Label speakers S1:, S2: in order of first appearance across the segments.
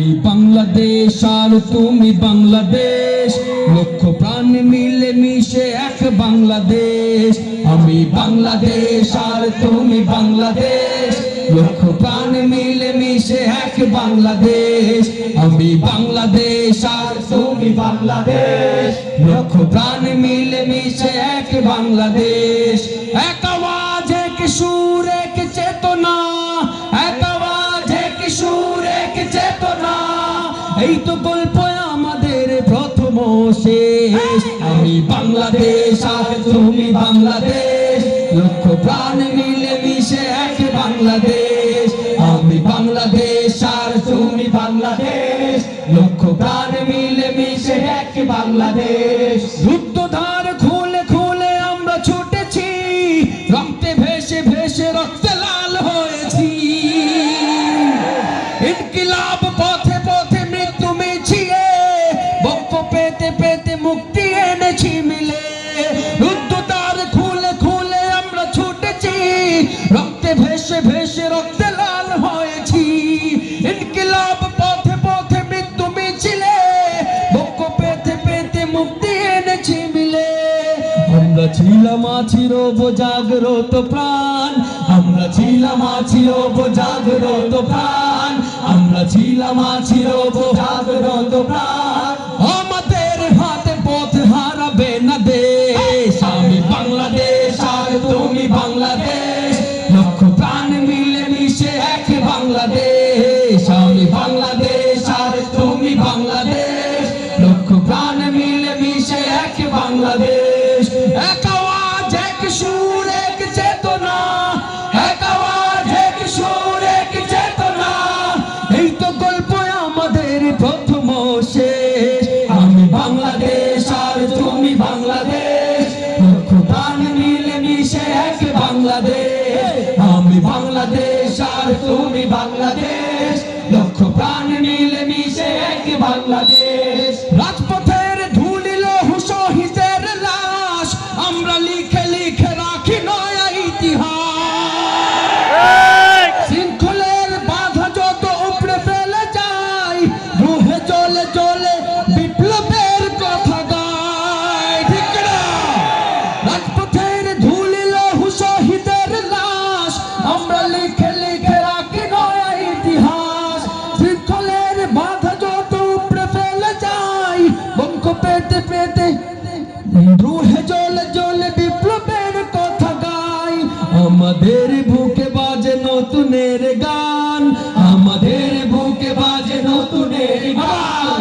S1: আমি বাংলাদেশ আর তুমি বাংলাদেশ, লক্ষ প্রাণ মিলে মিশে এক বাংলাদেশ। আমি বাংলাদেশ আর তুমি বাংলাদেশ, লক্ষ প্রাণ মিলে মিশে এক বাংলাদেশ। আমি বাংলাদেশ আর তুমি বাংলাদেশ, লক্ষ প্রাণ মিলে মিশে এক বাংলাদেশ। এক আওয়াজ এক সুর এক চেতনা, এক আওয়াজ এক সুর এক চেতনা, এই তো গল্প আমাদের প্রথম শেষ। আমি বাংলাদেশ আর তুমি বাংলাদেশ, লক্ষ প্রাণ মিলে মিশে এক বাংলাদেশ। আমি বাংলাদেশ আর তুমি বাংলাদেশ, লক্ষ প্রাণ মিলে মিশে এক বাংলাদেশ। রুদ্ধদ্বার খুলে খুলে আমরা ছুটেছি, রক্তে ভেসে ভেসে রক্তে লাল হয়েছি। ইনকিলাব পথে পথে মৃত্যু মিছিয়ে, বক্ষ পেতে পেতে মুক্তি এনেছি মিলে। রুদ্ধদ্বার খুলে খুলে আমরা ছুটেছি, রক্তে ভেসে ভেসে রক্তে লাল হয়েছি। ইনকিলাব পথে পথে মৃত্যু মিছিলে, বক্ষ পেতে পেতে মুক্তি এনেছি মিলে। আমরা ছিলাম আছি রব জাগ্রত প্রাণ, আমরা ছিলাম আছি রব জাগ্রত প্রাণ, আমরা ছিলাম আছি রব জাগ্রত প্রাণ। আমাদের হাতে পথ হারাবে না দেশ। আমি বাংলাদেশ আর তুমি বাংলাদেশ, লক্ষ প্রাণ মিলে মিশে এক বাংলাদেশ। আমি বাংলাদেশ আর তুমি বাংলাদেশ, লক্ষ প্রাণ মিলে মিশে এক বাংলাদেশ। এক আওয়াজ এক সুর এক চেতনা, এক আওয়াজ এক সুর এক চেতনা, এই তো গল্প আমাদের প্রথম শেষ। আমি বাংলাদেশ আর তুমি বাংলাদেশ, লক্ষ প্রাণ মিলে মিশে এক বাংলাদেশ। আমি বাংলাদেশ আর তুমি বাংলাদেশ, লক্ষ প্রাণ মিলে মিশে এক বাংলাদেশ। রাজপথের ধুলি লৌহ শহীদের লাশ, আমরা লিখে লিখে রাখি নয়া ইতিহাস। শৃঙ্খলের বাধা যত উপড়ে ফেলে যায়, রুহে জ্বলে জ্বলে বিপ্লবের কথা গায়। ঠিক না? রাজপথের ধুলি লৌহ শহীদের লাশ, আমরা লিখে লিখে রাখি নয়া ইতিহাস। শৃঙ্খলের বাধা যত উপড়ে ফেলে যায়, বঙ্ক পেতে পেতে রুহে জ্বলে জ্বলে বিপ্লবের কথা গায়। আমাদের বুকে বাজে নতুনের গান, আমাদের বুকে বাজে নতুনের গান,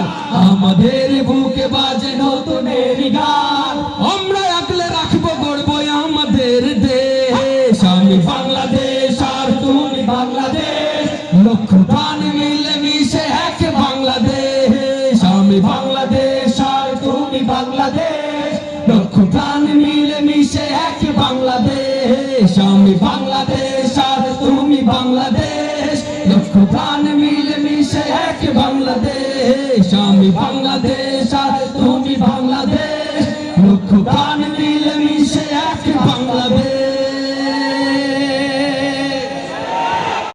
S1: আমাদের বুকে বাজে নতুনের গান। আমরা আগলে রাখবো গর্ব আমাদের দেশ। আমি বাংলাদেশ আর তুমি বাংলাদেশ, লক্ষ প্রাণ মিলে মিশে এক বাংলাদেশ। আমি বাংলাদেশ আর তুমি বাংলাদেশ, লক্ষ প্রাণ মিলে মিশে এক বাংলাদেশ। আমি বাংলাদেশ আর তুমি বাংলাদেশ, লক্ষ প্রাণ মিলে মিশে এক বাংলাদেশ। আমি বাংলাদেশ আর তুমি বাংলাদেশ, লক্ষ প্রাণ মিলে